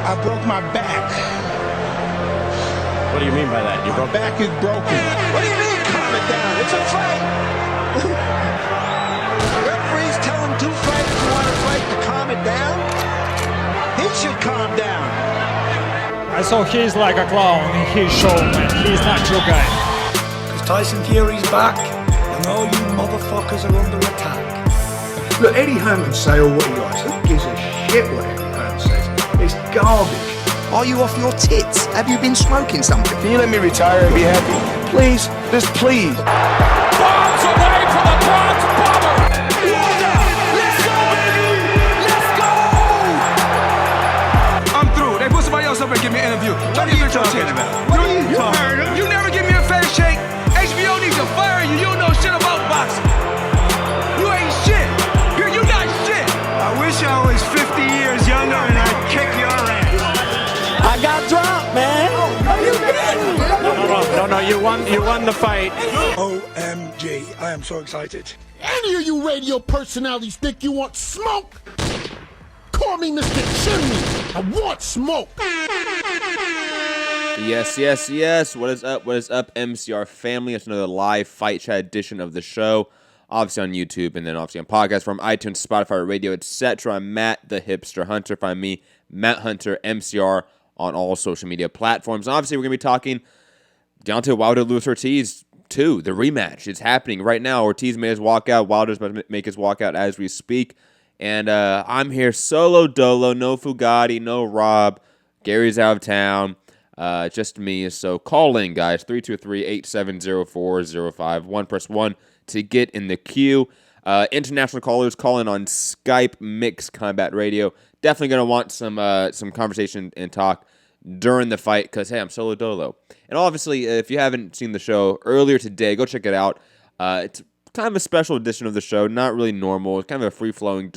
I broke my back. What do you mean by that? My back is broken. What do you mean, calm it down? It's a fight. Referees telling two fighters who want to fight to calm it down. He should calm down. I saw he's like a clown in his show, man. He's not your guy. Because Tyson Fury's back, and all you motherfuckers are under attack. Look, Eddie Hearn can say all what he likes. Who gives a shit what Eddie Hearn says? It's garbage. Are you off your tits? Have you been smoking something? Can you let me retire and be happy? Please? Just please. Bombs away from the Bronx Bomber! Let's go, baby! Let's go! I'm through. They put somebody else up and give me an interview. What are you talking about? What are you talking about? You never give me a fair shake. HBO needs to fire you. You don't know shit about boxing. You ain't shit. You not shit. I wish I was 50 years younger and I'd kick your ass. I got dropped, man. Are you kidding? No, you won the fight. OMG, I am so excited. Any of you radio personalities think you want smoke? Call me Mr. Chimney. I want smoke. Yes. What is up, MCR family? It's another live fight chat edition of the show. Obviously on YouTube, and then obviously on podcast from iTunes, Spotify, radio, etc. I'm Matt, the Hipster Hunter. Find me, Matt Hunter, MCR, on all social media platforms. And obviously, we're going to be talking Deontay Wilder, Luis Ortiz 2, the rematch. It's happening right now. Ortiz made his walkout. Wilder's about to make his walkout as we speak. And I'm here solo dolo, no Foogatti, no Rob. Gary's out of town. Just me. So call in, guys. 323-870-4051. Press 1 to get in the queue. International callers calling on Skype, Mixed Combat Radio. Definitely going to want some conversation and talk during the fight because, hey, I'm solo dolo. And obviously, if you haven't seen the show earlier today, go check it out. It's kind of a special edition of the show, not really normal. It's kind of a free-flowing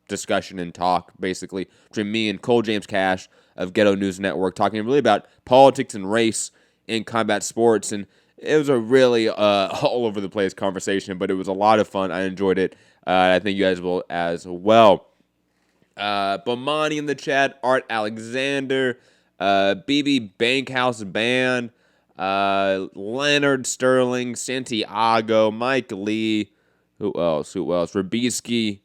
discussion and talk, basically, between me and Cole James Cash of Ghetto News Network, talking really about politics and race in combat sports. And it was a really all over the place conversation, but it was a lot of fun. I enjoyed it. I think you guys will as well. Bomani in the chat, Art Alexander, BB Bankhouse Band, Leonard Sterling, Santiago, Mike Lee, who else? Rabisky,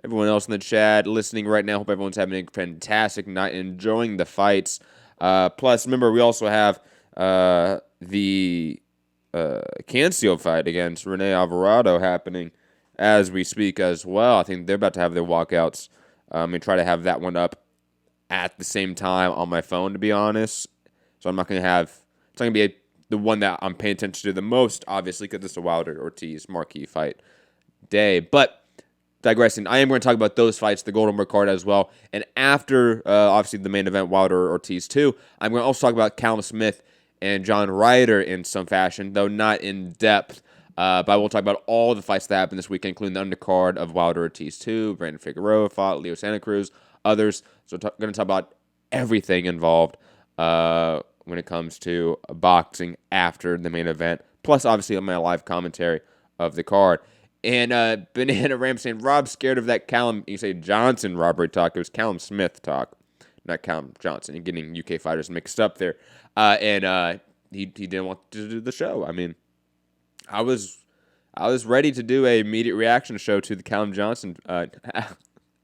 everyone else in the chat listening right now. Hope everyone's having a fantastic night, enjoying the fights. Plus, remember, we also have the Cancio fight against Rene Alvarado happening as we speak as well. I think they're about to have their walkouts. And try to have that one up at the same time on my phone, to be honest. So I'm not going to have... It's not going to be the one that I'm paying attention to the most, obviously, because it's a Wilder-Ortiz marquee fight day. But, digressing, I am going to talk about those fights, the Golden Boy card as well. And after, obviously, the main event, Wilder-Ortiz 2, I'm going to also talk about Callum Smith and John Ryder in some fashion, though not in depth. But I will talk about all the fights that happened this weekend, including the undercard of Wilder Ortiz 2, Brandon Figueroa fought, Leo Santa Cruz, others. So I'm going to talk about everything involved when it comes to boxing after the main event, plus obviously on my live commentary of the card. And Banana Ram saying, Rob's scared of that Callum, you say Johnson robbery talk. It was Callum Smith talk, not Callum Johnson. You're getting UK fighters mixed up there. And he didn't want to do the show. I mean, I was ready to do a immediate reaction show to the Callum Johnson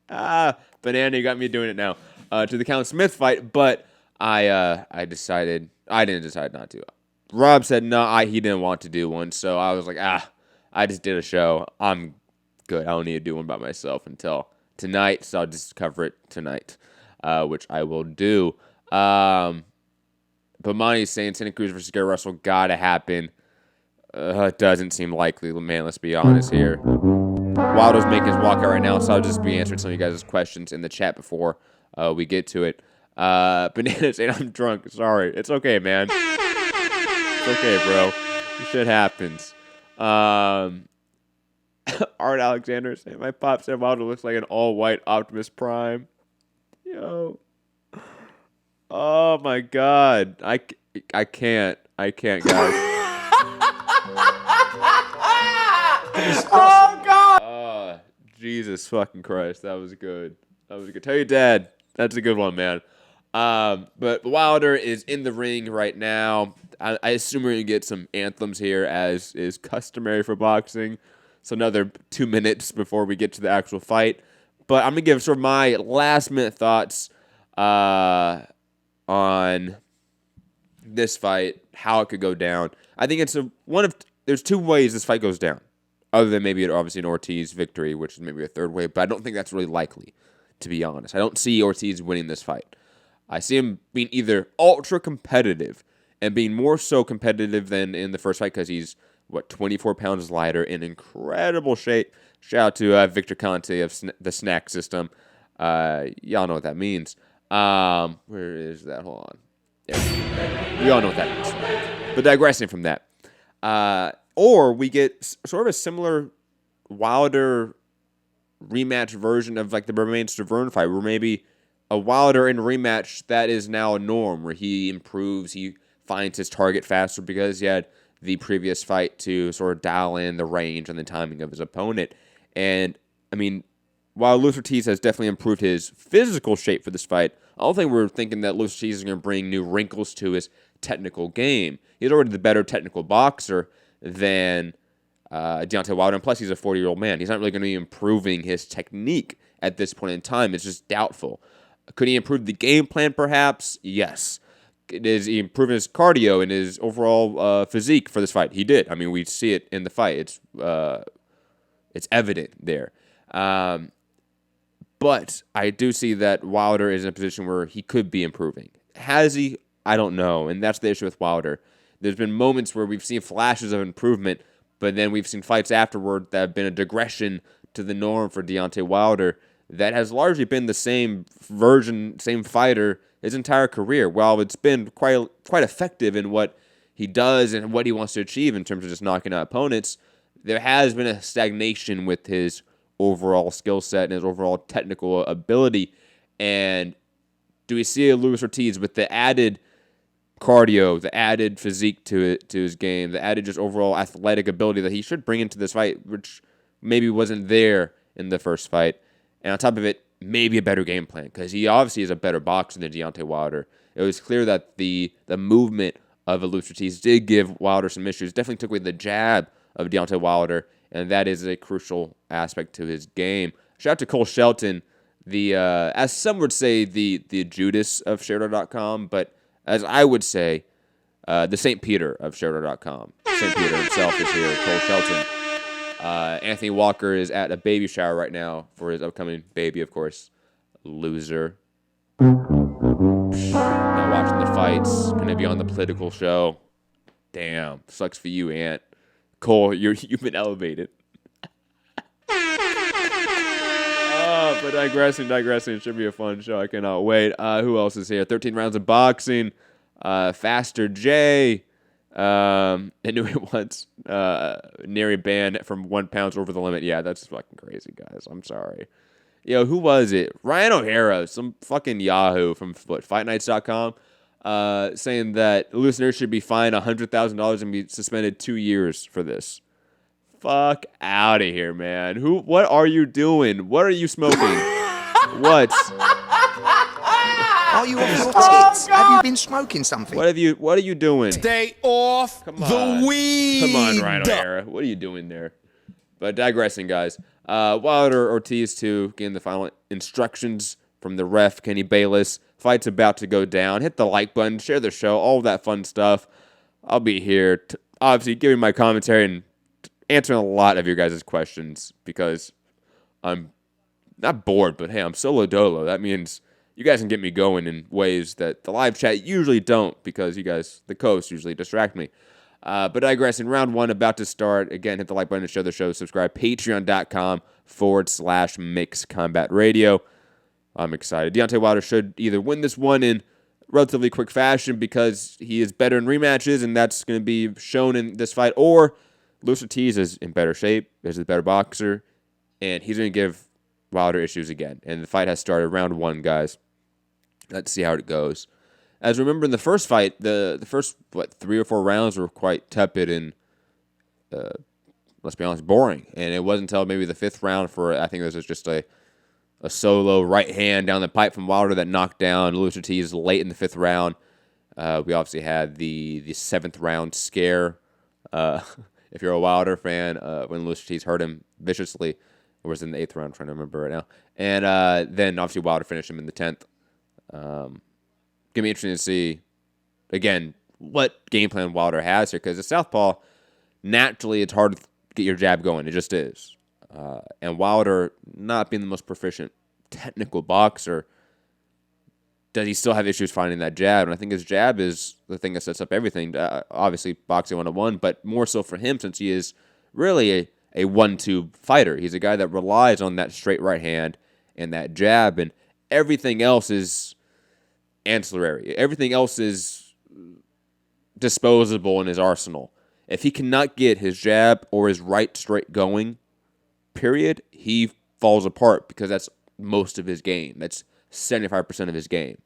Banana, you got me doing it now. To the Callum Smith fight, but I didn't decide not to. Rob said no, he didn't want to do one, so I was like, I just did a show. I'm good. I don't need to do one by myself until tonight, so I'll just cover it tonight, which I will do. But Monty's saying Santa Cruz versus Gary Russell gotta happen. It doesn't seem likely, man. Let's be honest here. Wilder's making his walkout right now, so I'll just be answering some of you guys' questions in the chat before we get to it. Banana saying I'm drunk. Sorry. It's okay, man. It's okay, bro. Shit happens. Art Alexander saying my pop said Wilder looks like an all-white Optimus Prime. Yo. Oh, my God. I can't. I can't, guys. Oh, God! Jesus fucking Christ. That was good. Tell your dad. That's a good one, man. But Wilder is in the ring right now. I assume we're going to get some anthems here, as is customary for boxing. So another 2 minutes before we get to the actual fight. But I'm going to give sort of my last-minute thoughts on this fight, how it could go down. I think it's there's two ways this fight goes down, other than maybe obviously an Ortiz victory, which is maybe a third way, but I don't think that's really likely, to be honest. I don't see Ortiz winning this fight. I see him being either ultra competitive and being more so competitive than in the first fight because he's, 24 pounds lighter, in incredible shape. Shout out to Victor Conte of the Snack System. Y'all know what that means. Where is that? Hold on. Yeah. We all know what that means. But digressing from that. Or we get sort of a similar Wilder rematch version of like the Bermane-Stavern fight, where maybe a Wilder in rematch that is now a norm, where he improves, he finds his target faster because he had the previous fight to sort of dial in the range and the timing of his opponent. And, I mean, while Luis Ortiz has definitely improved his physical shape for this fight, I don't think we're thinking that Luis Ortiz is going to bring new wrinkles to his technical game. He's already the better technical boxer than Deontay Wilder, and plus he's a 40-year-old man. He's not really going to be improving his technique at this point in time. It's just doubtful. Could he improve the game plan, perhaps? Yes. Is he improving his cardio and his overall physique for this fight? He did. I mean, we see it in the fight. It's evident there. But I do see that Wilder is in a position where he could be improving. Has he? I don't know, and that's the issue with Wilder. There's been moments where we've seen flashes of improvement, but then we've seen fights afterward that have been a digression to the norm for Deontay Wilder that has largely been the same version, same fighter his entire career. While it's been quite effective in what he does and what he wants to achieve in terms of just knocking out opponents, there has been a stagnation with his overall skill set and his overall technical ability. And do we see a Luis Ortiz with the added cardio, the added physique to his game, the added just overall athletic ability that he should bring into this fight, which maybe wasn't there in the first fight? And on top of it, maybe a better game plan, because he obviously is a better boxer than Deontay Wilder. It was clear that the movement of Luis Ortiz did give Wilder some issues. Definitely took away the jab of Deontay Wilder, and that is a crucial aspect to his game. Shout out to Cole Shelton, the as some would say, the Judas of Sherdog.com, but as I would say, the St. Peter of Sherdog.com. St. Peter himself is here, Cole Shelton. Anthony Walker is at a baby shower right now for his upcoming baby, of course. Loser. Not watching the fights. Gonna be on the political show. Damn. Sucks for you, Ant. Cole, you've been elevated. But digressing. It should be a fun show. I cannot wait. Who else is here? 13 rounds of boxing. Faster J. I knew it once. Nary ban from 1 pound over the limit. Yeah, that's fucking crazy, guys. I'm sorry. Yo, who was it? Ryan O'Hara, some fucking Yahoo from FightNights.com, saying that listeners should be fined $100,000 and be suspended 2 years for this. Fuck out of here, man. What are you doing? What are you smoking? What? Are you off your tits? Have you been smoking something? What are you doing? Stay off the weed. Come on, Ryan O'Hara. What are you doing there? But digressing, guys. Wilder Ortiz 2 getting the final instructions from the ref, Kenny Bayless. Fight's about to go down. Hit the like button, share the show, all that fun stuff. I'll be here, obviously, giving my commentary and answering a lot of your guys' questions because I'm not bored, but hey, I'm solo dolo. That means you guys can get me going in ways that the live chat usually don't because you guys, the hosts, usually distract me. But digressing, round one about to start. Again, hit the like button to share the show. Subscribe. Patreon.com/Mixed Combat Radio. I'm excited. Deontay Wilder should either win this one in relatively quick fashion because he is better in rematches, and that's going to be shown in this fight, or Luis Ortiz is in better shape, is a better boxer, and he's going to give Wilder issues again. And the fight has started. Round one, guys. Let's see how it goes. As remember in the first fight, the first 3 or 4 rounds were quite tepid and let's be honest, boring. And it wasn't until maybe the 5th round for I think this was just a a solo right hand down the pipe from Wilder that knocked down Luis Ortiz late in the 5th round. We obviously had the 7th round scare. If you're a Wilder fan, when Luis Ortiz hurt him viciously, or was in the 8th round, I'm trying to remember right now. And then obviously Wilder finished him in the 10th. Gonna be interesting to see, again, what game plan Wilder has here, because the southpaw, naturally, it's hard to get your jab going. It just is. And Wilder, not being the most proficient technical boxer, does he still have issues finding that jab? And I think his jab is the thing that sets up everything. Obviously, boxing 101, but more so for him since he is really a 1-2 fighter. He's a guy that relies on that straight right hand and that jab, and everything else is ancillary. Everything else is disposable in his arsenal. If he cannot get his jab or his right straight going, period, he falls apart, because that's most of his game. That's 75% of his game.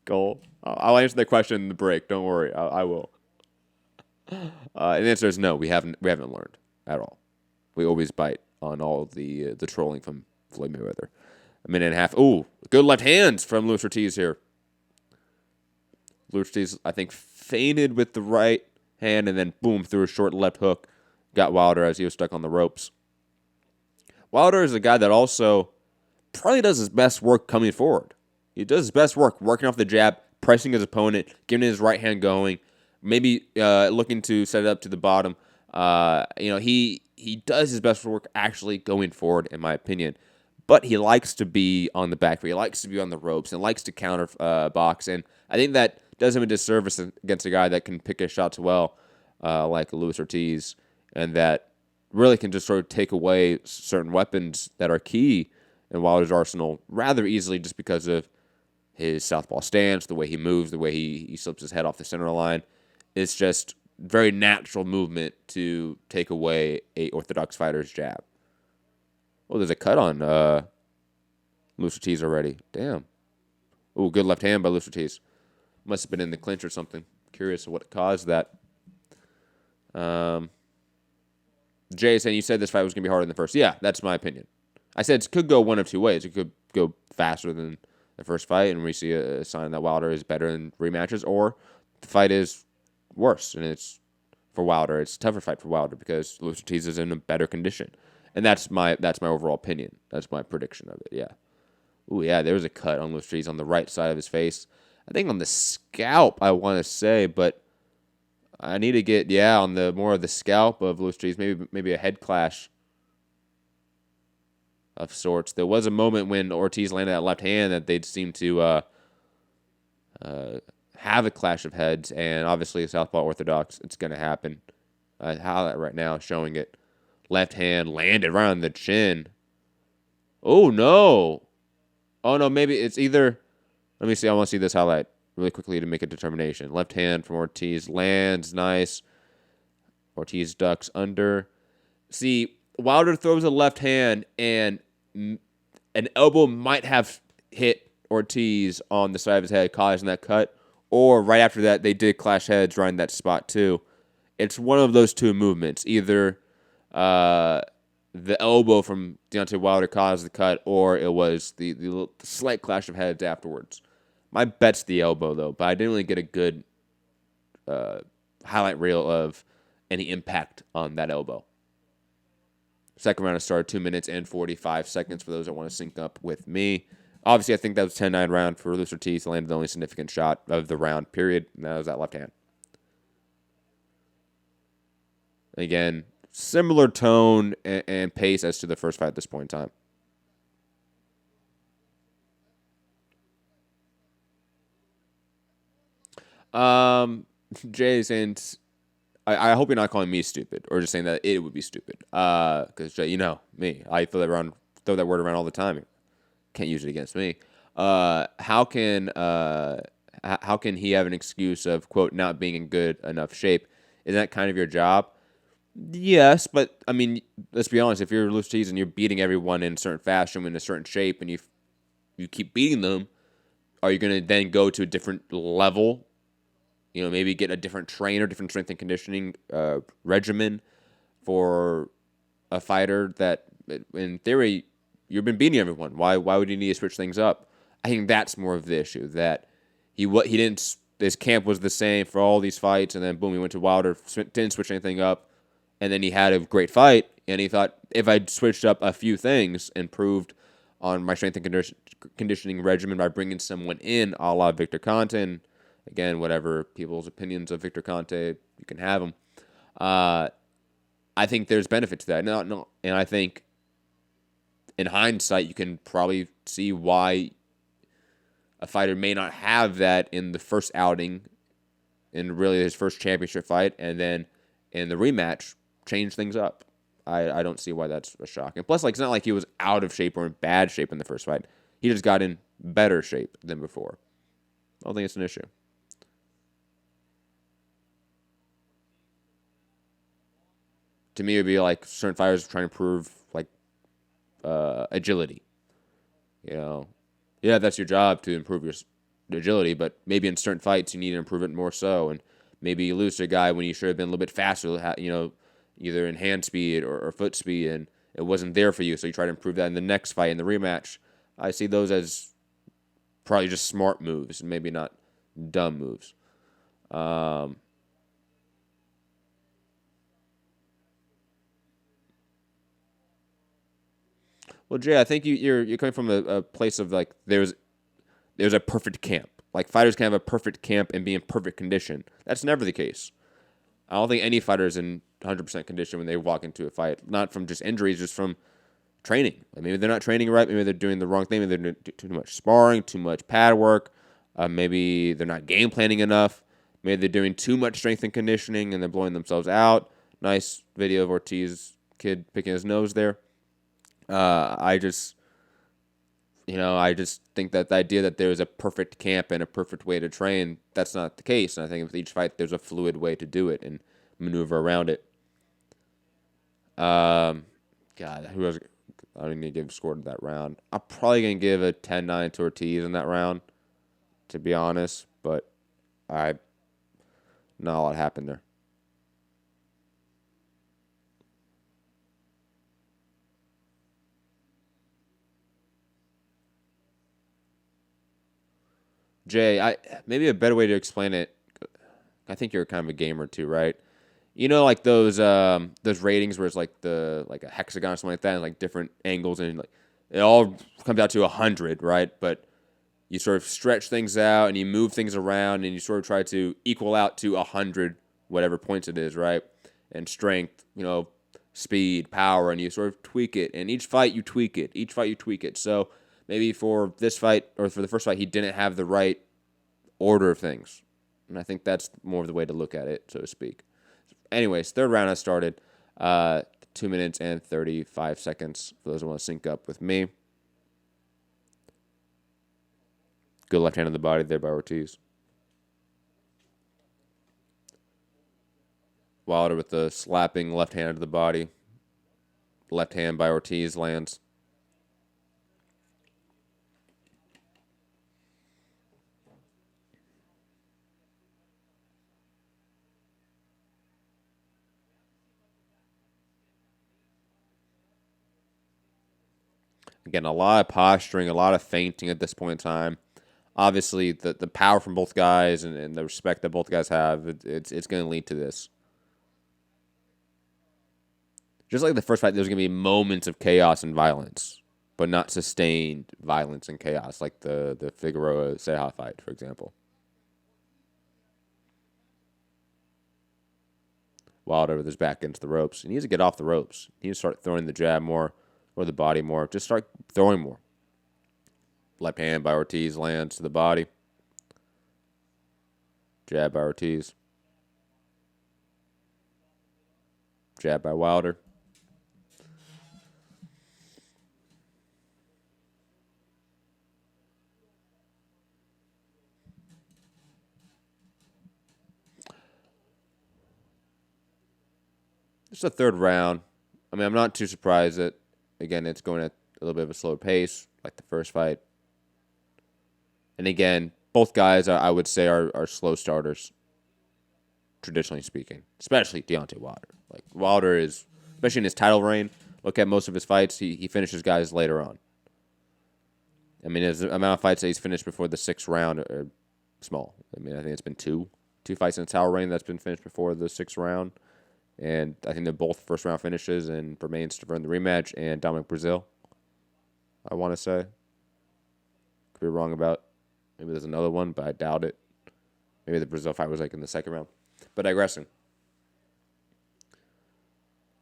Goal. I'll answer that question in the break. Don't worry. I will. And the answer is no. We haven't learned at all. We always bite on all the trolling from Floyd Mayweather. A minute and a half. Ooh, good left hands from Luis Ortiz here. Luis Ortiz, I think, feinted with the right hand and then boom, threw a short left hook. Got Wilder as he was stuck on the ropes. Wilder is a guy that also probably does his best work coming forward. He does his best work working off the jab, pressing his opponent, getting his right hand going, maybe looking to set it up to the bottom. He does his best work actually going forward, in my opinion. But he likes to be on the back foot. He likes to be on the ropes and likes to counter box. And I think that does him a disservice against a guy that can pick his shots well, like Luis Ortiz, and that really can just sort of take away certain weapons that are key in Wilder's arsenal rather easily, just because of his southpaw stance, the way he moves, the way he slips his head off the center line. It's just very natural movement to take away a orthodox fighter's jab. Oh, there's a cut on Luis Ortiz already. Damn. Oh, good left hand by Luis Ortiz. Must have been in the clinch or something. Curious what caused that. Jay saying, you said this fight was going to be harder than the first. Yeah, that's my opinion. I said it could go one of two ways. It could go faster than the first fight, and we see a sign that Wilder is better in rematches, or the fight is worse, and it's for Wilder. It's a tougher fight for Wilder because Luis Ortiz is in a better condition. And that's my overall opinion. That's my prediction of it, yeah. Ooh, yeah, there was a cut on Luis Ortiz on the right side of his face. I think on the scalp, I want to say, but I need to get, on the more of the scalp of Luis Ortiz, maybe a head clash of sorts. There was a moment when Ortiz landed that left hand that they'd seem to have a clash of heads, and obviously Southpaw Orthodox, it's going to happen. Highlight right now showing it. Left hand landed right on the chin. Oh, no. Oh, no, maybe it's either... Let me see. I want to see this highlight really quickly to make a determination. Left hand from Ortiz lands. Nice. Ortiz ducks under. See, Wilder throws a left hand, and an elbow might have hit Ortiz on the side of his head, causing that cut. Or right after that, they did clash heads right in that spot, too. It's one of those two movements. Either the elbow from Deontay Wilder caused the cut, or it was the slight clash of heads afterwards. My bet's the elbow, though, but I didn't really get a good highlight reel of any impact on that elbow. Second round has started 2 minutes and 45 seconds for those that want to sync up with me. Obviously, I think that was 10-9 round for Luis Ortiz. Landed the only significant shot of the round, period, and that was that left hand. Again, similar tone and pace as to the first fight at this point in time. Jay saying, I hope you're not calling me stupid or just saying that it would be stupid. Because Jay, you know me, I throw that word around all the time. Can't use it against me. How can he have an excuse of, quote, not being in good enough shape? Isn't that kind of your job? Yes, but I mean, let's be honest. If you're Luis Ortiz and you're beating everyone in a certain fashion, in a certain shape, and you keep beating them, are you going to then go to a different level? You know, maybe get a different trainer, different strength and conditioning regimen for a fighter that, in theory, you've been beating everyone. Why would you need to switch things up? I think that's more of the issue, that he didn't. His camp was the same for all these fights, and then boom, he went to Wilder, didn't switch anything up, and then he had a great fight, and he thought, if I switched up a few things, improved on my strength and conditioning regimen by bringing someone in, a la Victor Conte, and again, whatever people's opinions of Victor Conte, you can have them. I think there's benefit to that. No, and I think in hindsight, you can probably see why a fighter may not have that in the first outing, in really his first championship fight, and then in the rematch, change things up. I don't see why that's a shock. And plus, it's not like he was out of shape or in bad shape in the first fight. He just got in better shape than before. I don't think it's an issue. To me, it would be like certain fighters trying to prove agility. Yeah, that's your job to improve your agility, but maybe in certain fights you need to improve it more so, and maybe you lose to a guy when you should have been a little bit faster, either in hand speed or foot speed, and it wasn't there for you, so you try to improve that in the next fight, in the rematch. I see those as probably just smart moves, maybe not dumb moves. Well, Jay, I think you're coming from a place of there's a perfect camp. Fighters can have a perfect camp and be in perfect condition. That's never the case. I don't think any fighter is in 100% condition when they walk into a fight. Not from just injuries, just from training. Maybe they're not training right. Maybe they're doing the wrong thing. Maybe they're doing too much sparring, too much pad work. Maybe they're not game planning enough. Maybe they're doing too much strength and conditioning and they're blowing themselves out. Nice video of Ortiz kid picking his nose there. I just think that the idea that there's a perfect camp and a perfect way to train, that's not the case. And I think with each fight, there's a fluid way to do it and maneuver around it. God, who else? I don't even need to give a score to that round. I'm probably going to give a 10-9 to Ortiz in that round, to be honest. But not a lot happened there. Jay, maybe a better way to explain it. I think you're kind of a gamer too, right? Those ratings where it's a hexagon or something like that, and different angles, and it all comes out to 100, right? But you sort of stretch things out and you move things around and you sort of try to equal out to 100, whatever points it is, right? And strength, speed, power, and you sort of tweak it. And each fight you tweak it. So maybe for this fight, or for the first fight, he didn't have the right order of things. And I think that's more of the way to look at it, so to speak. Anyways, third round has started. 2 minutes and 35 seconds for those who want to sync up with me. Good left hand on the body there by Ortiz. Wilder with the slapping left hand to the body. Left hand by Ortiz lands. Again, a lot of posturing, a lot of feinting at this point in time. Obviously, the power from both guys and the respect that both guys have, it's going to lead to this. Just like the first fight, there's going to be moments of chaos and violence, but not sustained violence and chaos, like the Figueroa-Ceja fight, for example. Wilder with his back into the ropes. He needs to get off the ropes. He needs to start throwing the jab more, or the body more. Just start throwing more. Left hand by Ortiz lands to the body. Jab by Ortiz. Jab by Wilder. It's the third round. I mean, I'm not too surprised that, again, it's going at a little bit of a slower pace, like the first fight. And again, both guys, I would say, are slow starters, traditionally speaking, especially Deontay Wilder. Wilder is, especially in his title reign, look at most of his fights, he finishes guys later on. I mean, his amount of fights that he's finished before the 6th round are small. I mean, I think it's been two fights in the title reign that's been finished before the 6th round. And I think they're both first-round finishes, and remains to earn the rematch. And Dominic Brazil, I want to say. Could be wrong about. Maybe there's another one, but I doubt it. Maybe the Brazil fight was like in the 2nd round. But digressing.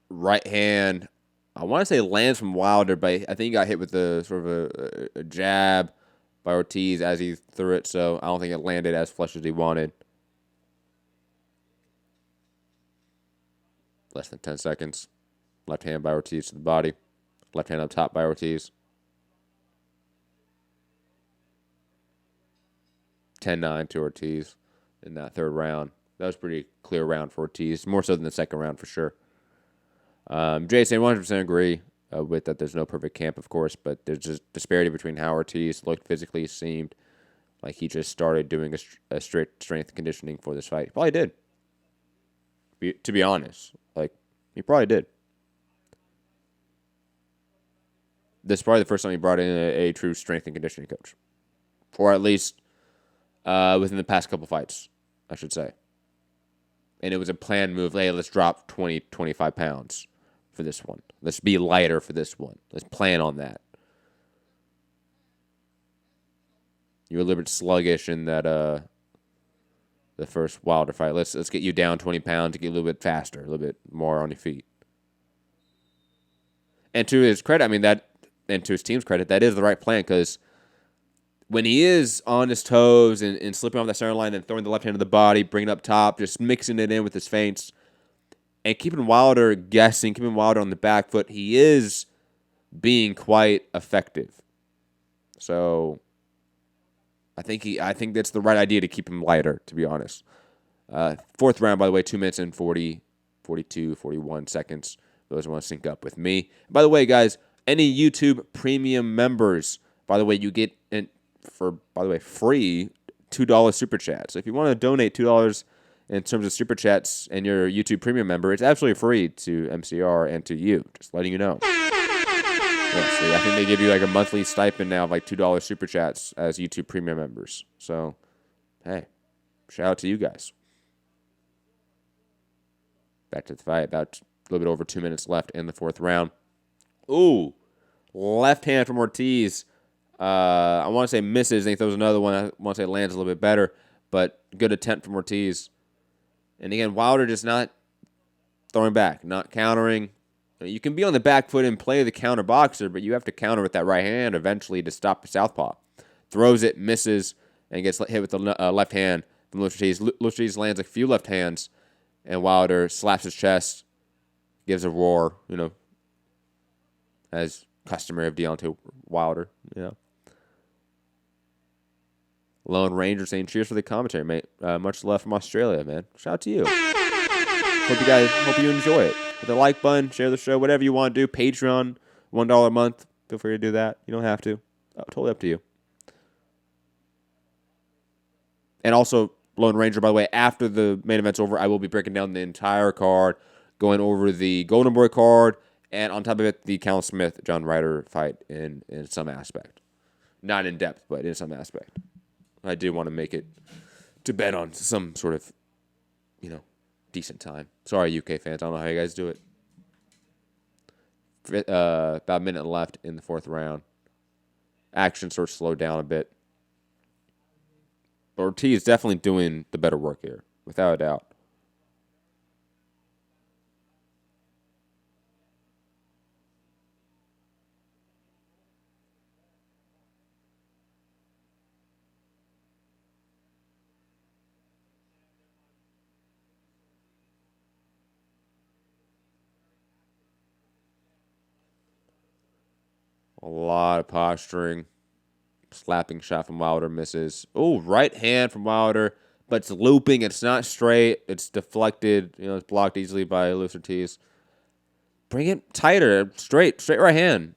Right hand, I want to say lands from Wilder, but I think he got hit with a sort of a jab by Ortiz as he threw it, so I don't think it landed as flush as he wanted. Less than 10 seconds. Left hand by Ortiz to the body. Left hand up top by Ortiz. 10-9 to Ortiz in that 3rd round. That was a pretty clear round for Ortiz, more so than the 2nd round for sure. Jason, 100% agree with that. There's no perfect camp, of course, but there's just disparity between how Ortiz looked physically. Seemed like he just started doing a straight strength conditioning for this fight. He probably did. To be honest, like, he probably did. This is probably the first time he brought in a true strength and conditioning coach. Or at least within the past couple fights, I should say. And it was a planned move. Hey, let's drop 20, 25 pounds for this one. Let's be lighter for this one. Let's plan on that. You were a little bit sluggish in that the first Wilder fight. Let's get you down 20 pounds to get a little bit faster, a little bit more on your feet. And to his credit, and to his team's credit, that is the right plan, because when he is on his toes and slipping off that center line and throwing the left hand to the body, bringing it up top, just mixing it in with his feints, and keeping Wilder guessing, keeping Wilder on the back foot, he is being quite effective. So I think that's the right idea to keep him lighter, to be honest. 4th round, by the way, 2 minutes and 40, 42, 41 seconds. Those who want to sync up with me. By the way, guys, any YouTube premium members, by the way, you get free $2 super chat. So if you want to donate $2 in terms of super chats and you're a YouTube premium member, it's absolutely free to MCR and to you. Just letting you know. Yes, I think they give you like a monthly stipend now of like $2 super chats as YouTube premium members. So, hey, shout out to you guys. Back to the fight. About a little bit over 2 minutes left in the 4th round. Ooh, left hand from Ortiz. I want to say misses. I think there was another one. I want to say lands a little bit better, but good attempt from Ortiz. And again, Wilder just not throwing back, not countering. You can be on the back foot and play the counter boxer, but you have to counter with that right hand eventually to stop the southpaw. Throws it, misses, and gets hit with the left hand from Ortiz. Ortiz lands a few left hands, and Wilder slaps his chest, gives a roar, as customary of Deontay Wilder, Lone Ranger saying, cheers for the commentary, mate. Much love from Australia, man. Shout out to you. Hope you enjoy it. Hit the like button, share the show, whatever you want to do. Patreon, $1 a month. Feel free to do that. You don't have to. Totally up to you. And also, Lone Ranger, by the way, after the main event's over, I will be breaking down the entire card, going over the Golden Boy card, and on top of it, the Callum Smith, John Ryder fight in some aspect. Not in depth, but in some aspect. I do want to make it to bet on some sort of, decent time. Sorry, UK fans. I don't know how you guys do it. About a minute left in the 4th round. Action sort of slowed down a bit. But Ortiz is definitely doing the better work here, without a doubt. A lot of posturing. Slapping shot from Wilder misses. Oh, right hand from Wilder, but it's looping. It's not straight. It's deflected. It's blocked easily by Ortiz. Bring it tighter. Straight right hand.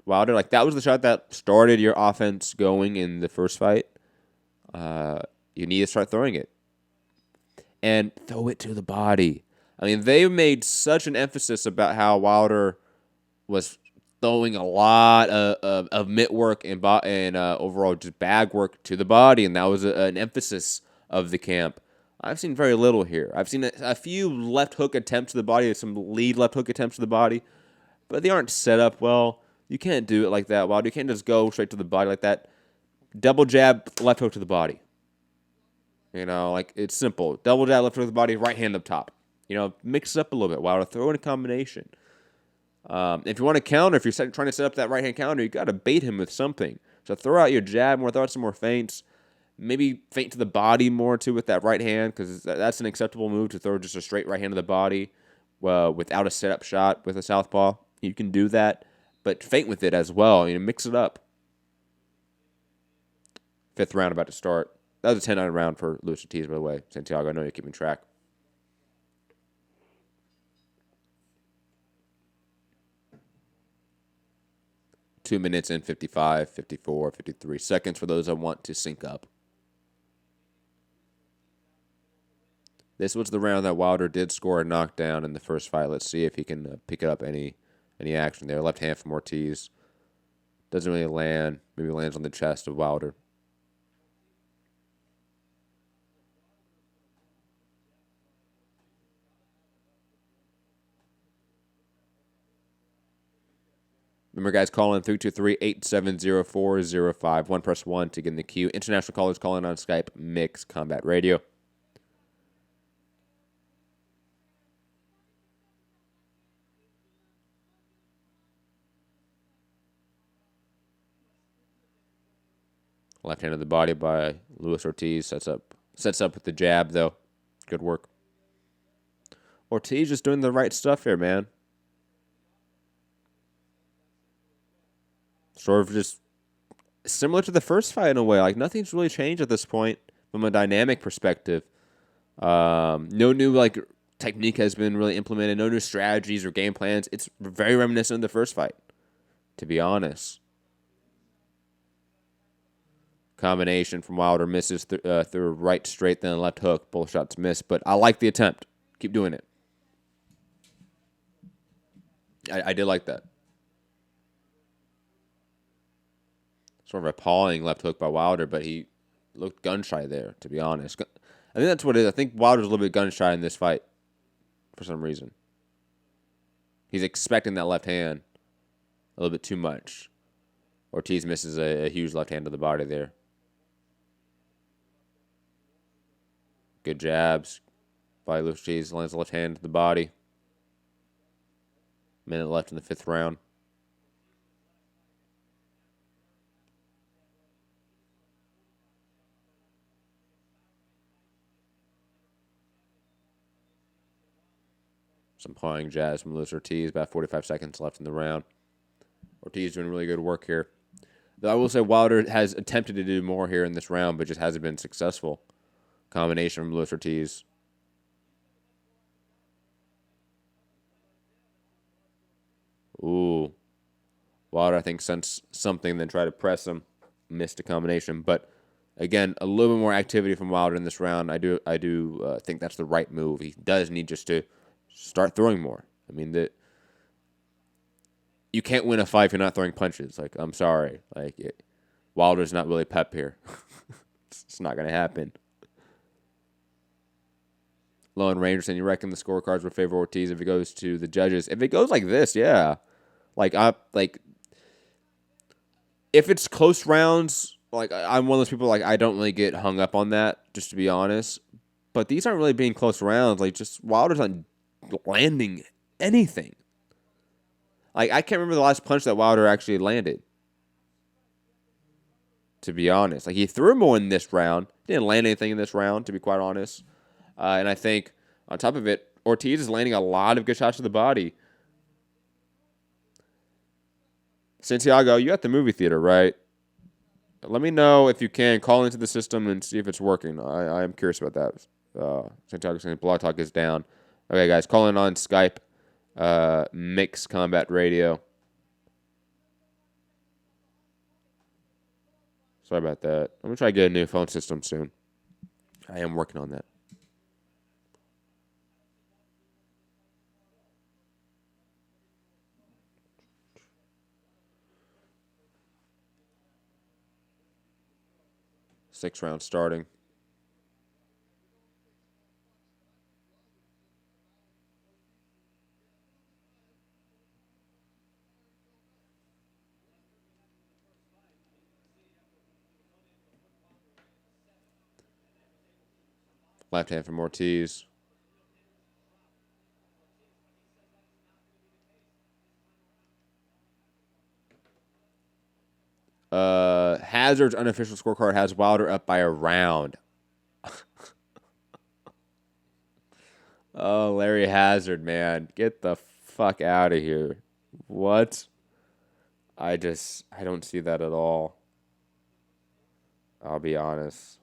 Wilder, that was the shot that started your offense going in the first fight. You need to start throwing it. And throw it to the body. They made such an emphasis about how Wilder was throwing a lot of mitt work and overall just bag work to the body, and that was an emphasis of the camp. I've seen very little here. I've seen a few left hook attempts to the body, some lead left hook attempts to the body, but they aren't set up well. You can't do it like that, Wilder. You can't just go straight to the body like that. Double jab, left hook to the body. Like it's simple. Double jab, left hook to the body, right hand up top. Mix it up a little bit, Wilder. Throw in a combination. If you want to counter, if you're trying to set up that right hand counter, you got to bait him with something. So throw out your jab more, throw out some more feints. Maybe feint to the body more too with that right hand, because that's an acceptable move to throw just a straight right hand to the body without a setup shot with a southpaw. You can do that, but feint with it as well. Mix it up. 5th round about to start. That was a 10-9 round for Luis Ortiz, by the way. Santiago, I know you're keeping track. Two minutes and 55, 54, 53 seconds for those that want to sync up. This was the round that Wilder did score a knockdown in the first fight. Let's see if he can pick up any action there. Left hand from Ortiz. Doesn't really land. Maybe lands on the chest of Wilder. Remember, guys, call in 323-870-4051. Press 1 to get in the queue. International callers calling on Skype, Mix Combat Radio. Left hand of the body by Luis Ortiz. Sets up with the jab, though. Good work. Ortiz just doing the right stuff here, man. Sort of just similar to the first fight in a way. Like, nothing's really changed at this point from a dynamic perspective. No new, technique has been really implemented. No new strategies or game plans. It's very reminiscent of the first fight, to be honest. Combination from Wilder misses through right straight, then left hook. Both shots miss, but I like the attempt. Keep doing it. I did like that. Sort of appalling left hook by Wilder, but he looked gun-shy there, to be honest. I think that's what it is. I think Wilder's a little bit gun-shy in this fight for some reason. He's expecting that left hand a little bit too much. Ortiz misses a huge left hand to the body there. Good jabs by Luis Ortiz. Lands the left hand to the body. Minute left in the 5th round. Some pawing jabs from Luis Ortiz. About 45 seconds left in the round. Ortiz doing really good work here. Though I will say Wilder has attempted to do more here in this round, but just hasn't been successful. Combination from Luis Ortiz. Ooh. Wilder, I think, sensed something, then tried to press him. Missed a combination. But, again, a little bit more activity from Wilder in this round. I do think that's the right move. He does need just to start throwing more. I mean, you can't win a fight if you're not throwing punches. I'm sorry. Wilder's not really pep here. It's not going to happen. Lone Rangerson, you reckon the scorecards would favor Ortiz if it goes to the judges? If it goes like this, yeah. If it's close rounds, I'm one of those people, I don't really get hung up on that, just to be honest. But these aren't really being close rounds. Just Wilder's not landing anything. I can't remember the last punch that Wilder actually landed, to be honest. He threw more in this round. Didn't land anything in this round, to be quite honest. And I think, on top of it, Ortiz is landing a lot of good shots to the body. Santiago, you at the movie theater, right? Let me know if you can. Call into the system and see if it's working. I am curious about that. Santiago saying Blog Talk is down. Okay, guys, call in on Skype. Mix Combat Radio. Sorry about that. I'm going to try to get a new phone system soon. I am working on that. 6th round starting. Left hand from Ortiz. Hazard's unofficial scorecard has Wilder up by a round. Oh, Larry Hazard, man. Get the fuck out of here. What? I don't see that at all. I'll be honest.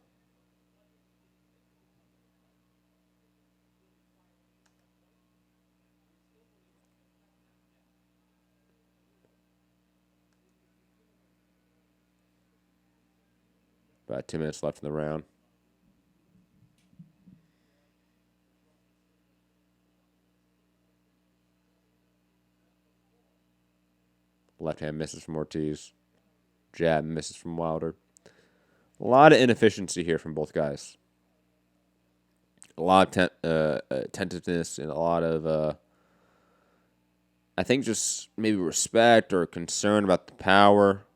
About 2 minutes left in the round. Left hand misses from Ortiz. Jab misses from Wilder. A lot of inefficiency here from both guys. A lot of tentativeness and a lot of, I think, just maybe respect or concern about the power.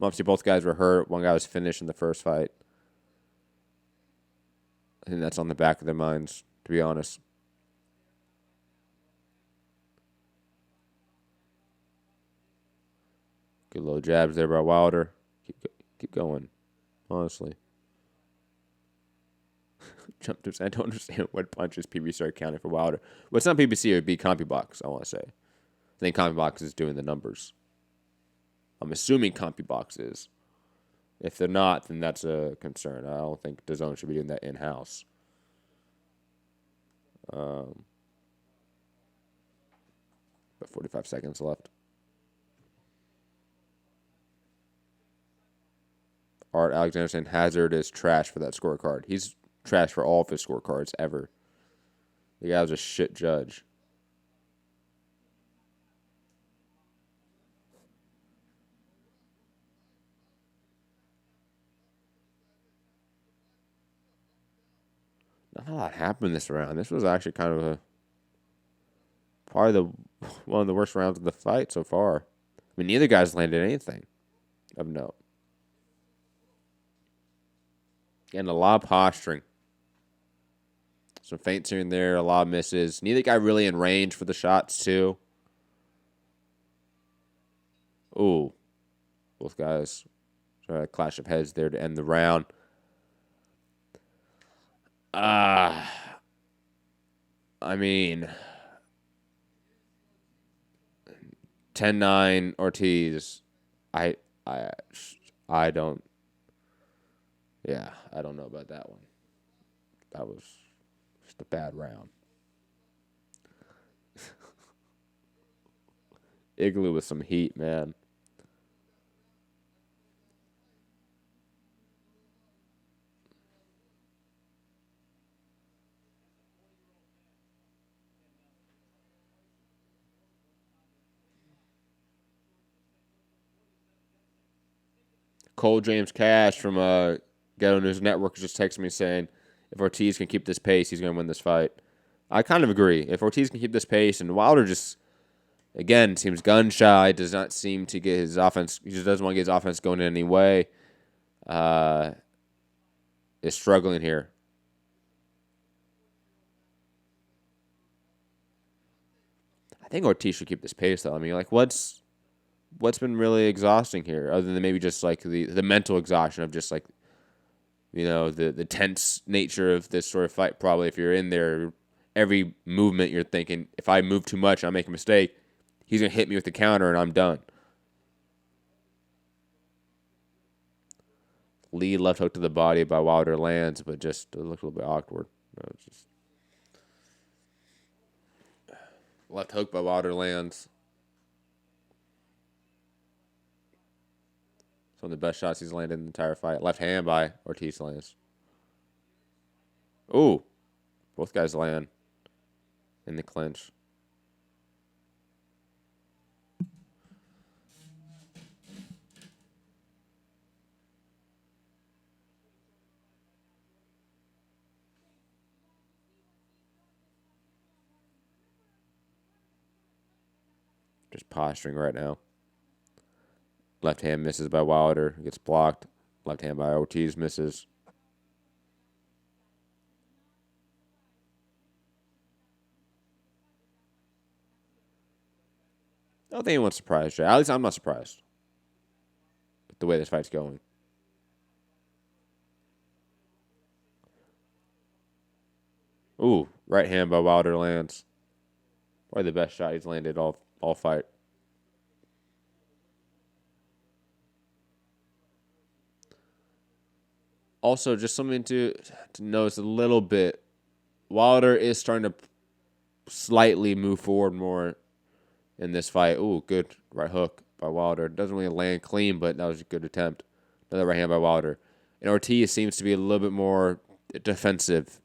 Obviously, both guys were hurt. One guy was finished in the first fight. I think that's on the back of their minds, to be honest. Good little jabs there by Wilder. Keep going, honestly. Jump tips. I don't understand what punches PBC are counting for Wilder. What's not PBC, it would be CompuBox, I want to say. I think CompuBox is doing the numbers. I'm assuming CompuBox is. If they're not, then that's a concern. I don't think DAZN should be doing that in-house. About 45 seconds left. Art Alexander saying Hazard is trash for that scorecard. He's trash for all of his scorecards ever. The guy was a shit judge. Not a lot happened this round. This was actually kind of probably one of the worst rounds of the fight so far. I mean, neither guy's landed anything of note. And a lot of posturing. Some feints here and there, a lot of misses. Neither guy really in range for the shots, too. Ooh. Both guys trying to clash of heads there to end the round. I mean, 10-9 Ortiz. I don't. Yeah, I don't know about that one. That was just a bad round. Igloo with some heat, man. Cole James Cash from Ghetto News Network just texted me saying, if Ortiz can keep this pace, he's going to win this fight. I kind of agree. If Ortiz can keep this pace, and Wilder just, again, seems gun-shy, does not seem to get his offense, he just doesn't want to get his offense going in any way, is struggling here. I think Ortiz should keep this pace, though. I mean, like, what's been really exhausting here, other than maybe just like the mental exhaustion of just like, you know, the tense nature of this sort of fight. Probably if you're in there, every movement you're thinking, if I move too much, I make a mistake, he's gonna hit me with the counter and I'm done. Lead left hook to the body by Wilder lands, but just it looked a little bit awkward. It's just left hook by Wilder lands. One of the best shots he's landed in the entire fight. Left hand by Ortiz lands. Ooh. Both guys land in the clinch. Just posturing right now. Left hand misses by Wilder. Gets blocked. Left hand by Ortiz misses. I don't think anyone's surprised, Jay. At least I'm not surprised with the way this fight's going. Ooh, right hand by Wilder lands. Probably the best shot he's landed all fight. Also, just something to notice a little bit. Wilder is starting to slightly move forward more in this fight. Ooh, good right hook by Wilder. Doesn't really land clean, but that was a good attempt. Another right hand by Wilder. And Ortiz seems to be a little bit more defensive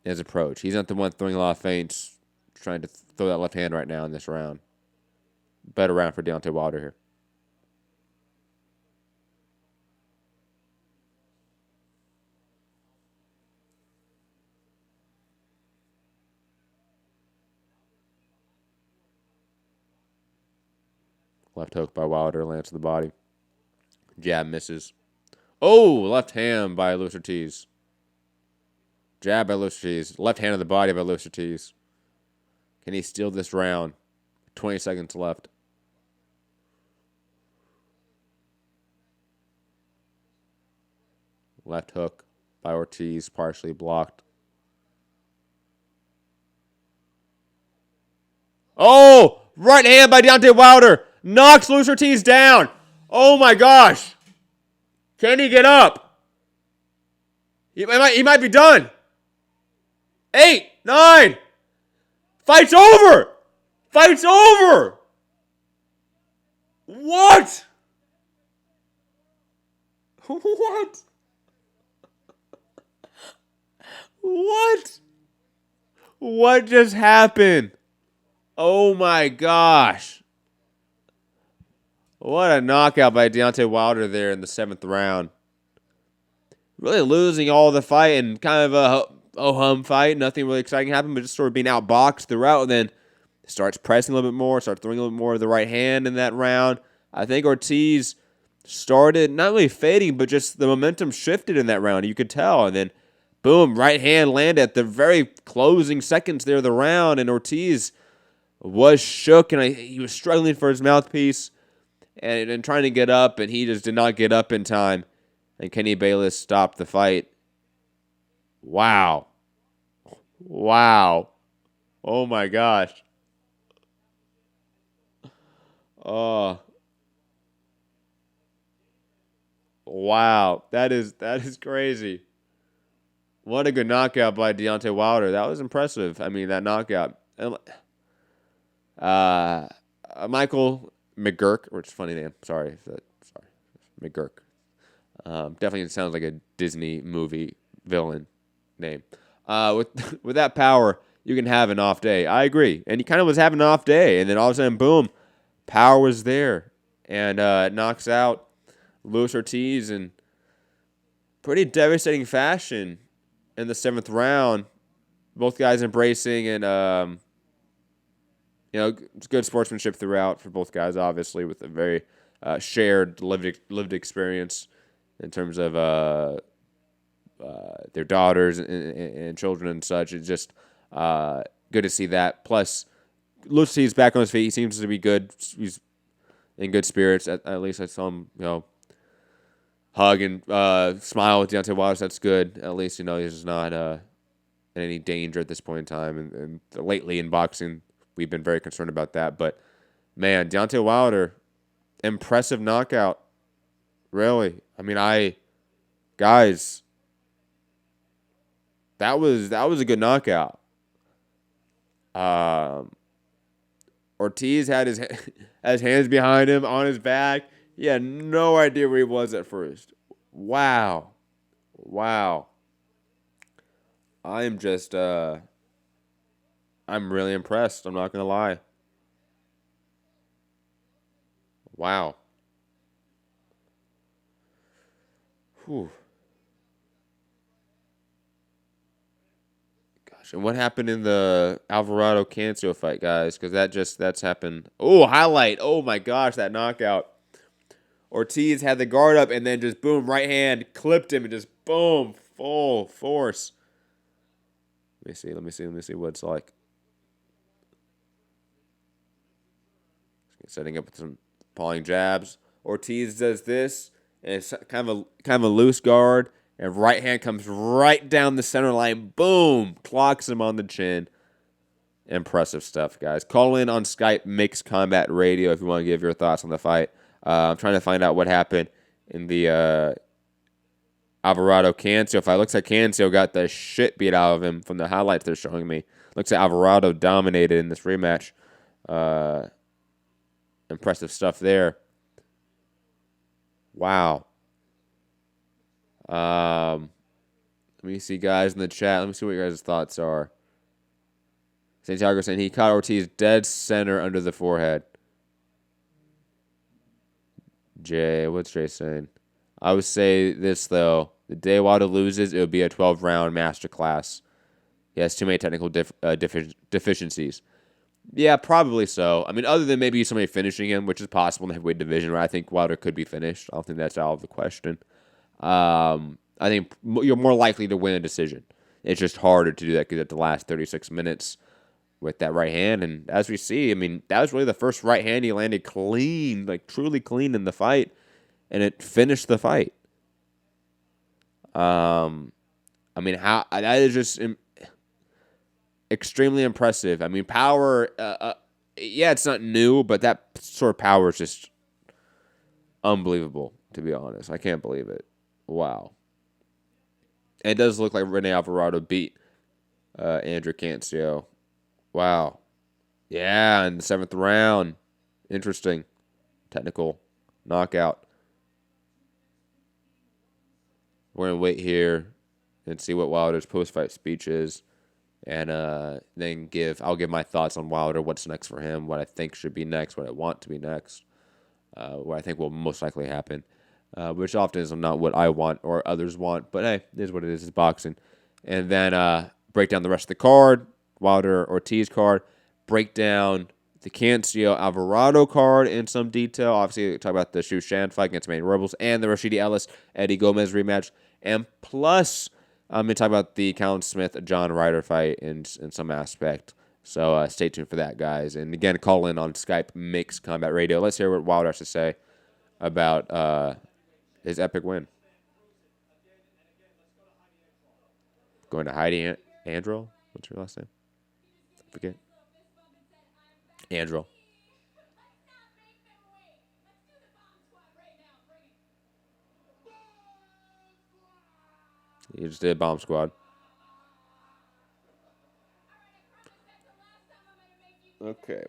in his approach. He's not the one throwing a lot of feints, trying to throw that left hand right now in this round. Better round for Deontay Wilder here. Left hook by Wilder lands to the body. Jab misses. Oh, left hand by Luis Ortiz. Jab by Luis Ortiz. Left hand of the body by Luis Ortiz. Can he steal this round? 20 seconds left. Left hook by Ortiz, partially blocked. Oh, right hand by Deontay Wilder. Knocks Luis Ortiz down. Oh my gosh. Can he get up? He might be done. 8, 9. Fight's over. Fight's over. What? What? What? What just happened? Oh my gosh. What a knockout by Deontay Wilder there in the 7th round. Really losing all the fight and kind of a ho-hum fight. Nothing really exciting happened, but just sort of being outboxed throughout, and then starts pressing a little bit more, starts throwing a little bit more of the right hand in that round. I think Ortiz started not really fading, but just the momentum shifted in that round. You could tell. And then, boom, right hand landed at the very closing seconds there of the round, and Ortiz was shook, and he was struggling for his mouthpiece and trying to get up, and he just did not get up in time. And Kenny Bayless stopped the fight. Wow. Wow. Oh, my gosh. Oh. Wow. That is crazy. What a good knockout by Deontay Wilder. That was impressive. I mean, that knockout. Michael McGurk, which is a funny name. Sorry. McGurk. Definitely sounds like a Disney movie villain name. With that power, you can have an off day. I agree. And he kind of was having an off day. And then all of a sudden, boom, power was there. And knocks out Luis Ortiz in pretty devastating fashion in the 7th round. Both guys embracing, and it's good sportsmanship throughout for both guys, obviously, with a very shared lived experience in terms of their daughters and children and such. It's just good to see that. Plus, Luis Ortiz back on his feet. He seems to be good. He's in good spirits. At least I saw him, hug and smile with Deontay Wilder. That's good. At least, he's not in any danger at this point in time. And lately in boxing, we've been very concerned about that. But, man, Deontay Wilder, impressive knockout. Really. I mean, guys, that was a good knockout. Ortiz had his hands behind him on his back. He had no idea where he was at first. Wow. I'm just, I'm really impressed. I'm not going to lie. Wow. Whew. Gosh, gosh. And what happened in the Alvarado Cancio fight, guys? Because that's happened. Oh, highlight. Oh, my gosh, that knockout. Ortiz had the guard up and then just boom, right hand, clipped him and just boom, full force. Let me see what it's like. Setting up with some falling jabs. Ortiz does this, and it's kind of a loose guard, and right hand comes right down the center line. Boom, clocks him on the chin. Impressive stuff, guys. Call in on Skype, Mixed Combat Radio, if you want to give your thoughts on the fight. I'm trying to find out what happened in the Alvarado Cancio fight. Looks like Cancio got the shit beat out of him from the highlights they're showing me. Looks like Alvarado dominated in this rematch. Impressive stuff there. Wow. Let me see, guys, in the chat. Let me see what your guys' thoughts are. Santiago saying he caught Ortiz dead center under the forehead. Jay, what's Jay saying? I would say this, though. The day Wilder loses, it would be a 12-round masterclass. He has too many technical deficiencies. Yeah, probably so. I mean, other than maybe somebody finishing him, which is possible in the heavyweight division, where I think Wilder could be finished. I don't think that's out of the question. I think you're more likely to win a decision. It's just harder to do that because at the last 36 minutes with that right hand. And as we see, I mean, that was really the first right hand he landed clean, like truly clean in the fight. And it finished the fight. I mean, that is just extremely impressive. I mean, power, yeah, it's not new, but that sort of power is just unbelievable, to be honest. I can't believe it. Wow. And it does look like Rene Alvarado beat Andrew Cancio. Wow. Yeah, in the 7th round. Interesting. Technical knockout. We're going to wait here and see what Wilder's post-fight speech is. And then I'll give my thoughts on Wilder, what's next for him, what I think should be next, what I want to be next, what I think will most likely happen, which often is not what I want or others want. But hey, it is what it is. It's boxing. And then break down the rest of the card, Wilder-Ortiz card, break down the Cancio-Alvarado card in some detail. Obviously, talk about the Xu Shan fight against Manny Robles and the Rashidi Ellis-Eddie Gomez rematch. And plus, I'm going to talk about the Callum Smith-John Ryder fight in some aspect. So stay tuned for that, guys. And again, call in on Skype, Mixed Combat Radio. Let's hear what Wilder has to say about his epic win. Going to Heidi Andrel? What's your last name? I forget. Andrel. You just did Bomb Squad. Okay.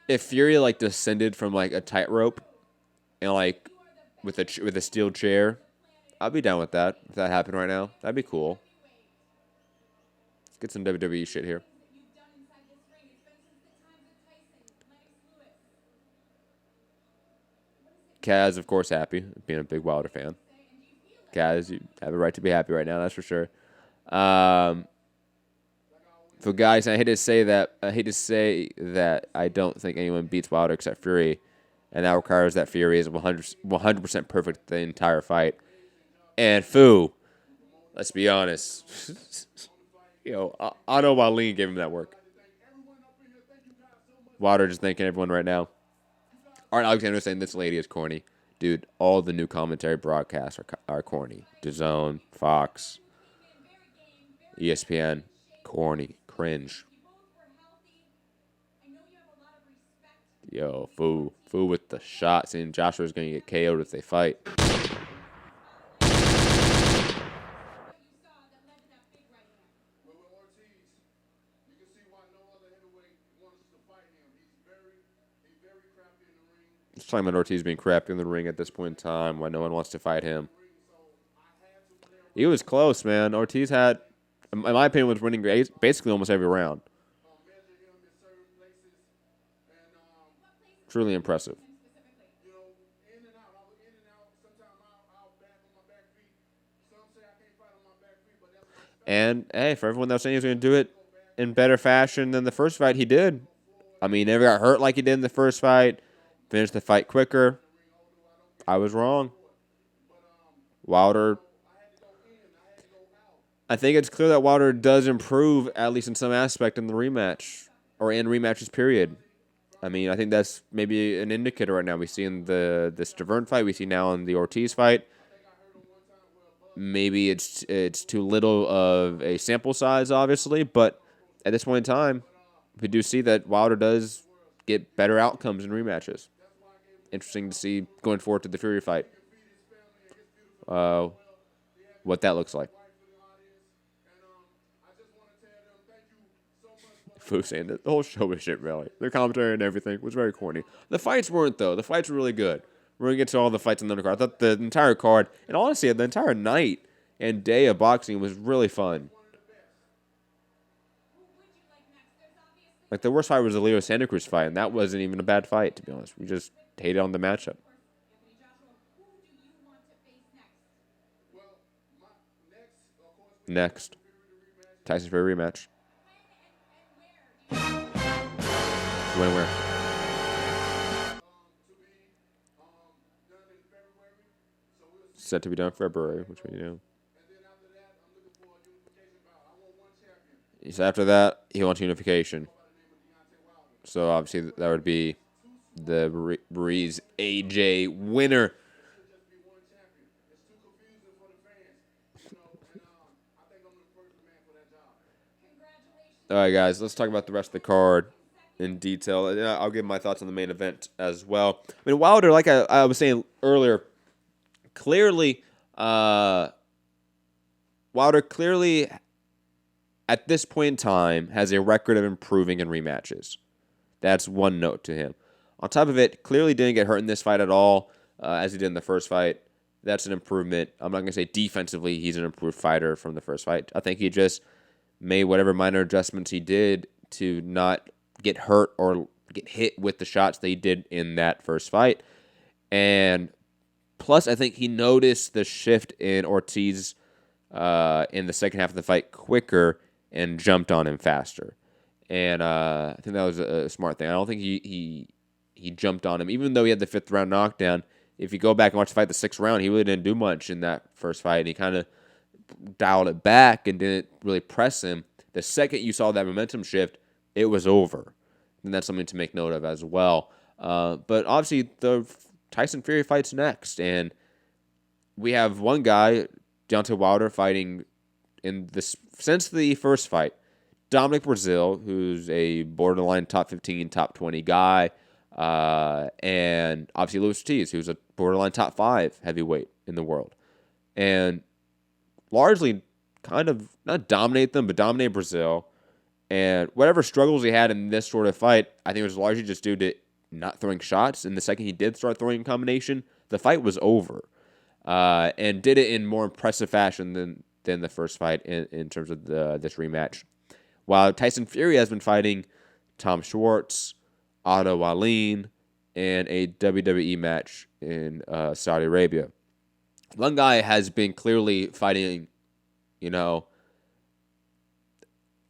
If Fury descended from a tightrope and with a steel chair, I'd be down with that. If that happened right now, that'd be cool. Let's get some WWE shit here. Kaz, of course, happy, being a big Wilder fan. Kaz, you have a right to be happy right now, that's for sure. For guys, I hate to say that I don't think anyone beats Wilder except Fury, and that requires that Fury is 100% perfect the entire fight. And Fu, let's be honest, Otto Wallin gave him that work. Wilder just thanking everyone right now. Art Alexander saying this lady is corny. Dude, all the new commentary broadcasts are corny. DAZN, Fox, ESPN, corny, cringe. Yo, Fu with the shot, saying Joshua's going to get KO'd if they fight. Just talking about Ortiz being crappy in the ring at this point in time, why no one wants to fight him. He was close, man. Ortiz had, in my opinion, was winning basically almost every round. Truly impressive. And, hey, for everyone that was saying he was going to do it in better fashion than the first fight, he did. I mean, he never got hurt like he did in the first fight. Finished the fight quicker. I was wrong. Wilder. I think it's clear that Wilder does improve, at least in some aspect, in the rematch. Or in rematches, period. I mean, I think that's maybe an indicator right now. We see in the Stavern fight. We see now in the Ortiz fight. Maybe it's too little of a sample size, obviously. But at this point in time, we do see that Wilder does get better outcomes in rematches. Interesting to see going forward to the Fury fight. What that looks like. Foo saying that the whole show was shit, really. Their commentary and everything was very corny. The fights weren't, though. The fights were really good. We're going to get to all the fights in the undercard. I thought the entire card, and honestly, the entire night and day of boxing was really fun. Like, the worst fight was the Leo Santa Cruz fight, and that wasn't even a bad fight, to be honest. We just hated on the matchup. Next. Tyson Fury rematch. When where? Set to be done in February, which we know. So after that, he wants unification. So obviously that would be the Ruiz AJ winner. All right, guys, let's talk about the rest of the card in detail. I'll give my thoughts on the main event as well. I mean, Wilder, like I was saying earlier, clearly, Wilder clearly, at this point in time, has a record of improving in rematches. That's one note to him. On top of it, clearly didn't get hurt in this fight at all, as he did in the first fight. That's an improvement. I'm not going to say defensively he's an improved fighter from the first fight. I think he just made whatever minor adjustments he did to not get hurt or get hit with the shots that he did in that first fight. And plus, I think he noticed the shift in Ortiz in the second half of the fight quicker and jumped on him faster. And I think that was a smart thing. I don't think he jumped on him. Even though he had the 5th round knockdown, if you go back and watch the fight, the 6th round, he really didn't do much in that first fight. And he kind of dialed it back and didn't really press him. The second you saw that momentum shift, it was over. And that's something to make note of as well. But obviously, the Tyson Fury fight's next. And we have one guy, Deontay Wilder, fighting in this since the first fight. Dominic Brazil, who's a borderline top 15, top 20 guy. And obviously Luis Ortiz, who's a borderline top 5 heavyweight in the world. And largely kind of not dominate them, but dominate Brazil. And whatever struggles he had in this sort of fight, I think it was largely just due to not throwing shots. And the second he did start throwing in combination, the fight was over. And did it in more impressive fashion than the first fight in terms of this rematch. While Tyson Fury has been fighting Tom Schwartz, Otto Wallin, and a WWE match in Saudi Arabia. One guy has been clearly fighting,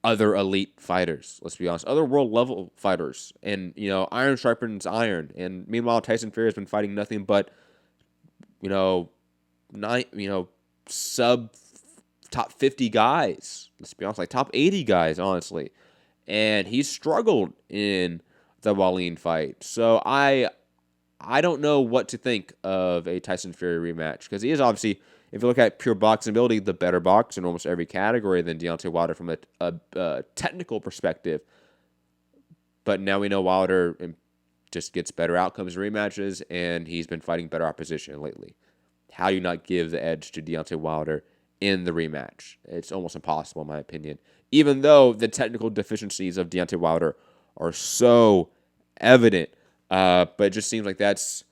other elite fighters, let's be honest, other world level fighters. And, iron sharpens iron. And meanwhile, Tyson Fury has been fighting nothing but, sub top 50 guys. Let's be honest, like top 80 guys, honestly. And he's struggled in the Wallin fight. So I don't know what to think of a Tyson Fury rematch, because he is obviously, if you look at pure boxing ability, the better boxer in almost every category than Deontay Wilder from a technical perspective. But now we know Wilder just gets better outcomes in rematches, and he's been fighting better opposition lately. How do you not give the edge to Deontay Wilder in the rematch? It's almost impossible, in my opinion. Even though the technical deficiencies of Deontay Wilder are so evident, but it just seems like that's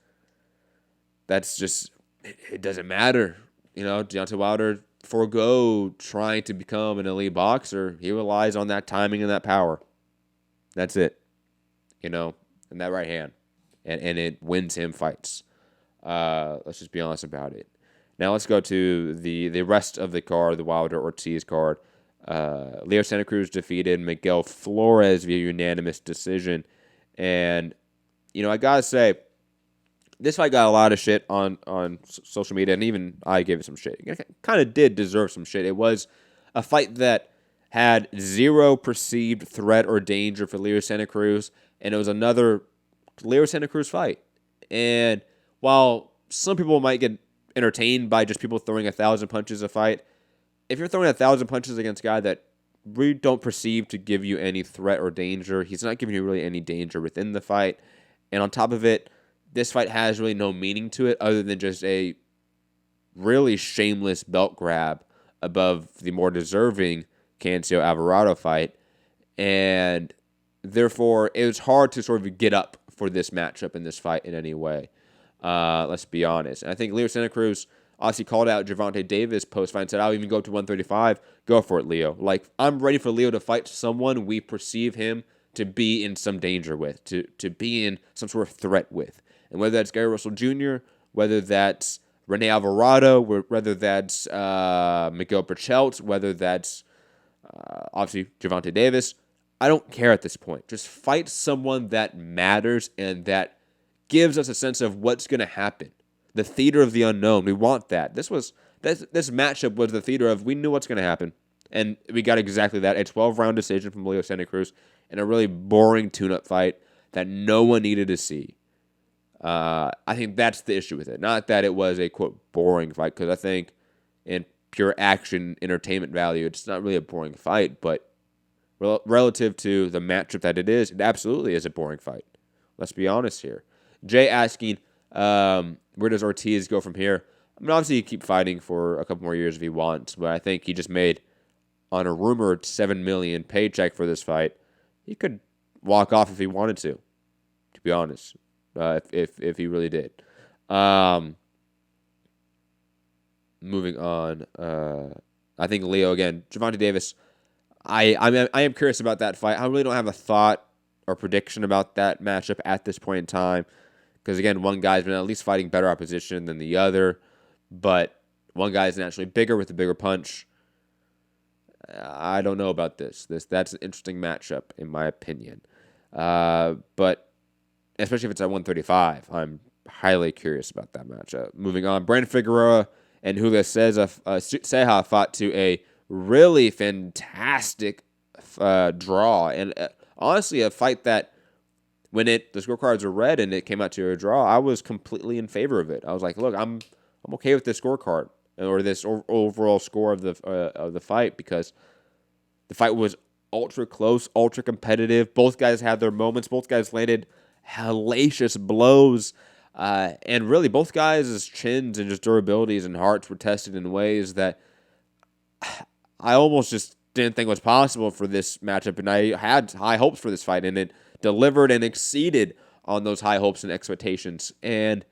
just, it doesn't matter. Deontay Wilder forego trying to become an elite boxer. He relies on that timing and that power. That's it. And that right hand. And it wins him fights. Let's just be honest about it. Now let's go to the rest of the card, the Wilder-Ortiz card. Leo Santa Cruz defeated Miguel Flores via unanimous decision. And, I got to say, this fight got a lot of shit on social media, and even I gave it some shit. It kind of did deserve some shit. It was a fight that had zero perceived threat or danger for Leo Santa Cruz, and it was another Leo Santa Cruz fight. And while some people might get entertained by just people throwing 1,000 punches a fight, if you're throwing 1,000 punches against a guy that we don't perceive to give you any threat or danger, he's not giving you really any danger within the fight. And on top of it, this fight has really no meaning to it other than just a really shameless belt grab above the more deserving Cancio Alvarado fight. And therefore, it was hard to sort of get up for this matchup in this fight in any way. Let's be honest. And I think Leo Santa Cruz obviously called out Gervonta Davis post-fight and said, I'll even go up to 135. Go for it, Leo. Like, I'm ready for Leo to fight someone we perceive him to be in some danger with, to be in some sort of threat with. And whether that's Gary Russell Jr., whether that's Rene Alvarado, whether that's Miguel Berchelt, whether that's obviously Gervonta Davis, I don't care at this point. Just fight someone that matters and that gives us a sense of what's going to happen. The theater of the unknown. We want that. This matchup was the theater of we knew what's going to happen. And we got exactly that. A 12-round decision from Leo Santa Cruz in a really boring tune-up fight that no one needed to see. I think that's the issue with it. Not that it was a, quote, boring fight, because I think in pure action entertainment value, it's not really a boring fight, but relative to the matchup that it absolutely is a boring fight. Let's be honest here. Jay asking, where does Ortiz go from here? I mean, obviously, he keep fighting for a couple more years if he wants, but I think he just made, on a rumored $7 million paycheck for this fight, he could walk off if he wanted to be honest. If he really did. Moving on. I think Leo again. Gervonta Davis. I am curious about that fight. I really don't have a thought or prediction about that matchup at this point in time, because again, one guy's been at least fighting better opposition than the other, but one guy's naturally bigger with a bigger punch. I don't know about this. That's an interesting matchup in my opinion. But especially if it's at 135, I'm highly curious about that matchup. Moving on, Brandon Figueroa and Julio Ceja fought to a really fantastic draw, and honestly, a fight that when the scorecards were read and it came out to a draw, I was completely in favor of it. I was like, look, I'm okay with this scorecard or this overall score of the fight, because the fight was ultra close, ultra competitive. Both guys had their moments. Both guys landed hellacious blows, and really both guys' chins and just durabilities and hearts were tested in ways that I almost just didn't think was possible for this matchup, and I had high hopes for this fight, and it delivered and exceeded on those high hopes and expectations, and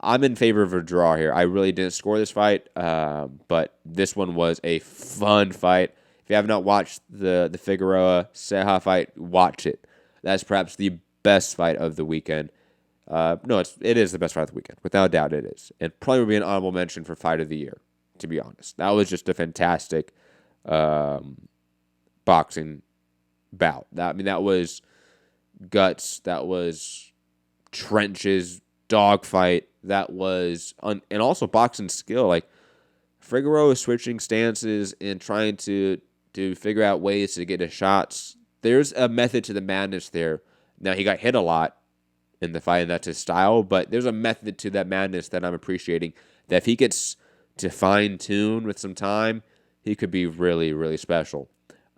I'm in favor of a draw here. I really didn't score this fight, but this one was a fun fight. If you have not watched the Figueroa-Ceja fight, watch it. That's perhaps the best fight of the weekend. No, it is the best fight of the weekend. Without a doubt, it is. And probably would be an honorable mention for fight of the year, to be honest. That was just a fantastic boxing bout. That was guts. That was trenches, dogfight. That was, and also boxing skill. Like, Figueroa is switching stances and trying to figure out ways to get his shots. There's a method to the madness there. Now, he got hit a lot in the fight, and that's his style, but there's a method to that madness that I'm appreciating, that if he gets to fine-tune with some time, he could be really, really special.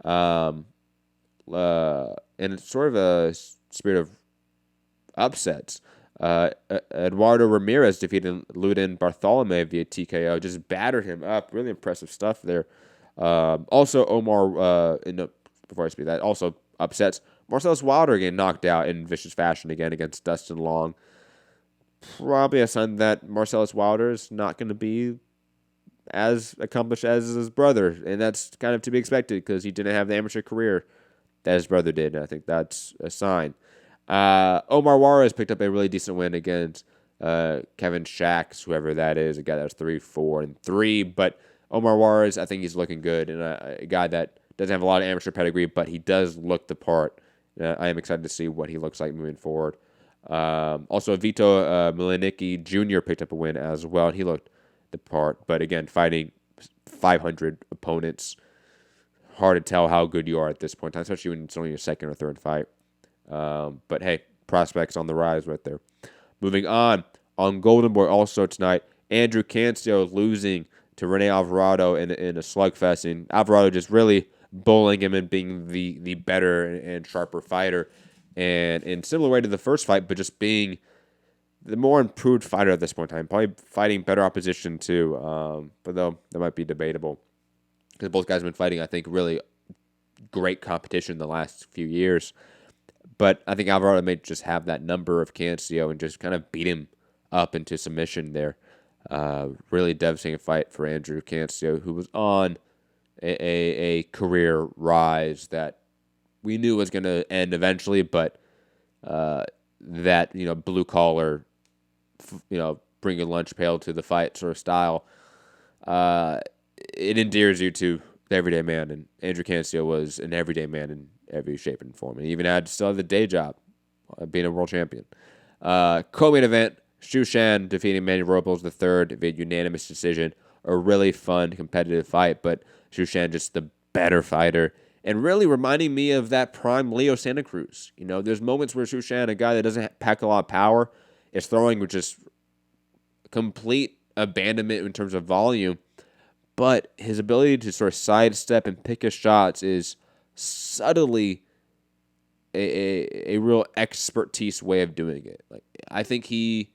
And it's sort of a spirit of upsets. Eduardo Ramirez defeated Ludin Bartolome via TKO, just battered him up. Really impressive stuff there. Also, before I speak that, also upsets. Marcellus Wilder getting knocked out in vicious fashion again against Dustin Long. Probably a sign that Marcellus Wilder is not going to be as accomplished as his brother, and that's kind of to be expected because he didn't have the amateur career that his brother did, and I think that's a sign. Omar Juarez picked up a really decent win against Kevin Shacks, whoever that is, a guy that was 3-4-3, but Omar Juarez, I think he's looking good, and a guy that doesn't have a lot of amateur pedigree, but he does look the part. I am excited to see what he looks like moving forward. Also, Vito Milenicki Jr. picked up a win as well, and he looked the part. But again, fighting 500 opponents, hard to tell how good you are at this point in time, especially when it's only your second or third fight. But hey, prospects on the rise right there. Moving on Golden Boy also tonight, Andrew Cancio losing to Rene Alvarado in a slugfest, and Alvarado just really bullying him and being the better and sharper fighter, and in similar way to the first fight, but just being the more improved fighter at this point in time, probably fighting better opposition too. But though that might be debatable because both guys have been fighting, I think, really great competition the last few years. But I think Alvarado may just have that number of Cancio and just kind of beat him up into submission there. Really devastating fight for Andrew Cancio, who was on a career rise that we knew was going to end eventually, but that, blue collar, bring a lunch pail to the fight sort of style, it endears you to the everyday man, and Andrew Cancio was an everyday man in every shape and form, and he even still had the day job, being a world champion. Co-main event, Xu Shan defeating Manny Robles III via unanimous decision. A really fun, competitive fight, but Xu Shan just the better fighter, and really reminding me of that prime Leo Santa Cruz. There's moments where Xu Shan, a guy that doesn't pack a lot of power, is throwing with just complete abandonment in terms of volume, but his ability to sort of sidestep and pick his shots is subtly a real expertise way of doing it. Like, I think Xu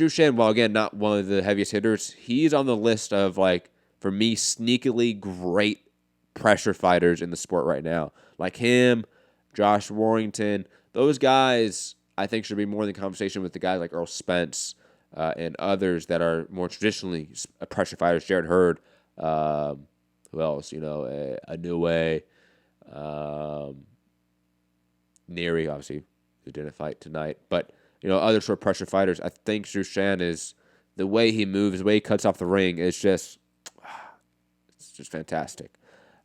Shan, while again not one of the heaviest hitters, he's on the list of, like, for me, sneakily great pressure fighters in the sport right now. Like him, Josh Warrington, those guys I think should be more in the conversation with the guys like Earl Spence and others that are more traditionally pressure fighters. Jared Hurd, who else? A New Way, Neary, obviously, who didn't fight tonight, but other sort of pressure fighters. I think Xu Shan is, the way he moves, the way he cuts off the ring is just, it's just fantastic.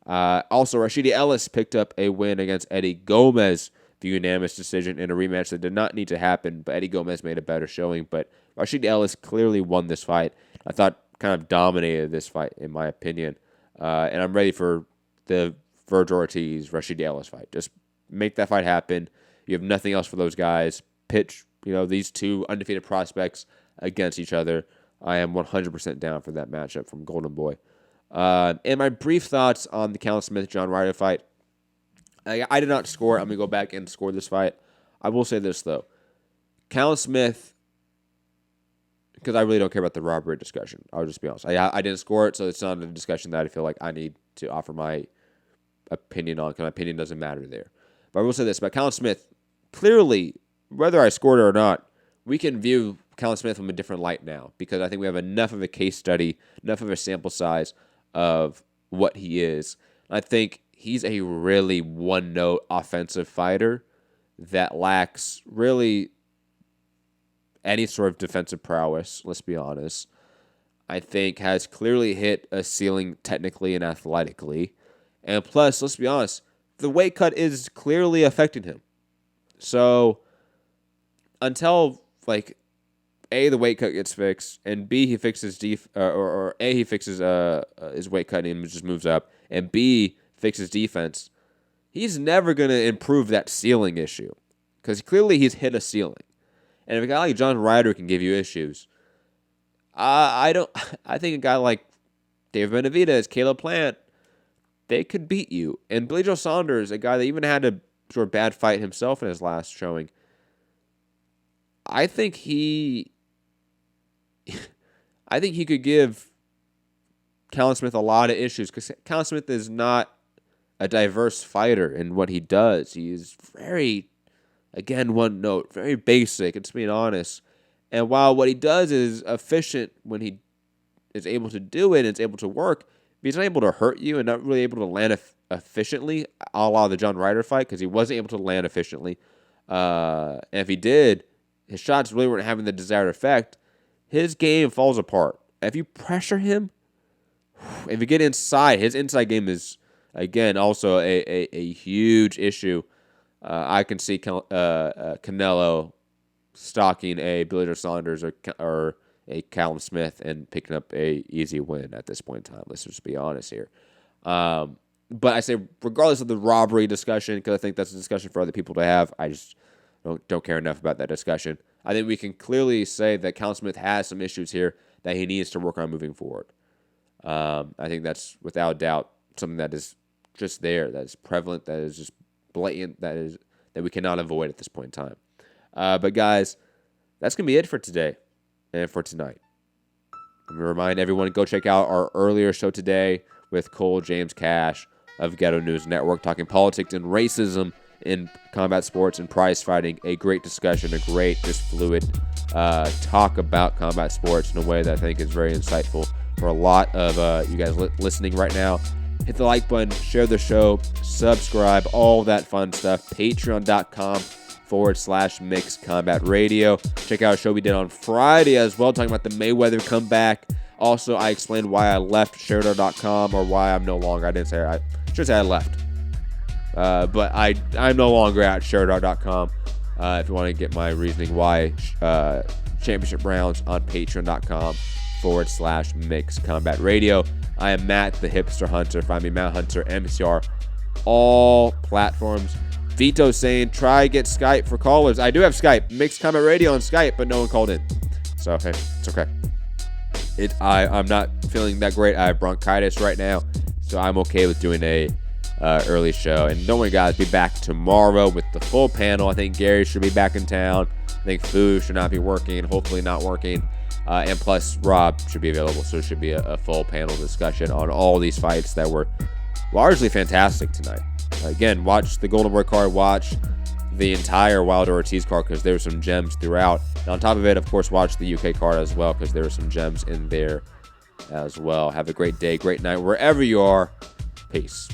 Also, Rashidi Ellis picked up a win against Eddie Gomez via unanimous decision in a rematch that did not need to happen, but Eddie Gomez made a better showing. But Rashidi Ellis clearly won this fight. I thought kind of dominated this fight, in my opinion. And I'm ready for the Virgil Ortiz, Rashidi Ellis fight. Just make that fight happen. You have nothing else for those guys. Pitch, these two undefeated prospects against each other. I am 100% down for that matchup from Golden Boy. And my brief thoughts on the Callum Smith-John Ryder fight. I did not score. I'm going to go back and score this fight. I will say this, though. Callum Smith, because I really don't care about the robbery discussion. I'll just be honest. I didn't score it, so it's not a discussion that I feel like I need to offer my opinion on, because my opinion doesn't matter there. But I will say this about Callum Smith. Clearly, whether I scored it or not, we can view Callum Smith from a different light now, because I think we have enough of a case study, enough of a sample size of what he is. I think he's a really one-note offensive fighter that lacks really any sort of defensive prowess, let's be honest. I think has clearly hit a ceiling technically and athletically. And plus, let's be honest, the weight cut is clearly affecting him. So until, like, A, the weight cut gets fixed, and B, he fixes or A, he fixes his weight cut and just moves up, and B, fixes defense, he's never going to improve that ceiling issue, because clearly he's hit a ceiling. And if a guy like John Ryder can give you issues, I think a guy like David Benavidez, Caleb Plant, they could beat you. And Billy Joe Saunders, a guy that even had a sort of bad fight himself in his last showing, I think he could give Callum Smith a lot of issues, because Callum Smith is not a diverse fighter in what he does. He is very, again, one note, very basic, it's being honest. And while what he does is efficient when he is able to do it and it's able to work, he's not able to hurt you and not really able to land efficiently, a la the John Ryder fight, because he wasn't able to land efficiently. And if he did, his shots really weren't having the desired effect. His game falls apart. If you pressure him, if you get inside, his inside game is, again, also a huge issue. I can see Canelo stalking a Billy Joe Saunders or a Callum Smith and picking up a easy win at this point in time. Let's just be honest here. But I say, regardless of the robbery discussion, because I think that's a discussion for other people to have, I just don't care enough about that discussion. I think we can clearly say that Callum Smith has some issues here that he needs to work on moving forward. I think that's without doubt something that is just there, that is prevalent, that is just blatant, that we cannot avoid at this point in time. But guys, that's gonna be it for today and for tonight. I'm gonna remind everyone to go check out our earlier show today with Cole James Cash of Ghetto News Network, talking politics and racism in combat sports and prize fighting. A great discussion, a great, just fluid talk about combat sports in a way that I think is very insightful for a lot of you guys listening right now. Hit the like button, share the show, subscribe, all that fun stuff. Patreon.com/Mixed Combat Radio. Check out a show we did on Friday as well, talking about the Mayweather comeback. Also, I explained why I left Sheridan.com, or why I'm no longer. I should say I left. But I'm no longer at Sheridan.com. If you want to get my reasoning why, Championship Rounds on Patreon.com/Mixed Combat Radio. I am Matt, the Hipster Hunter. Find me, Matt Hunter, MCR, all platforms. Vito saying, try get Skype for callers. I do have Skype, Mixed Combat Radio on Skype, but no one called in. So, hey, it's okay. I'm not feeling that great. I have bronchitis right now, so I'm okay with doing a early show. And don't worry, guys, be back tomorrow with the full panel. I think Gary should be back in town. I think Foo should not be working, hopefully not working. And plus, Rob should be available, so it should be a full panel discussion on all these fights that were largely fantastic tonight. Again, watch the Golden Boy card, watch the entire Wilder Ortiz card, because there were some gems throughout. And on top of it, of course, watch the UK card as well, because there were some gems in there as well. Have a great day, great night, wherever you are. Peace.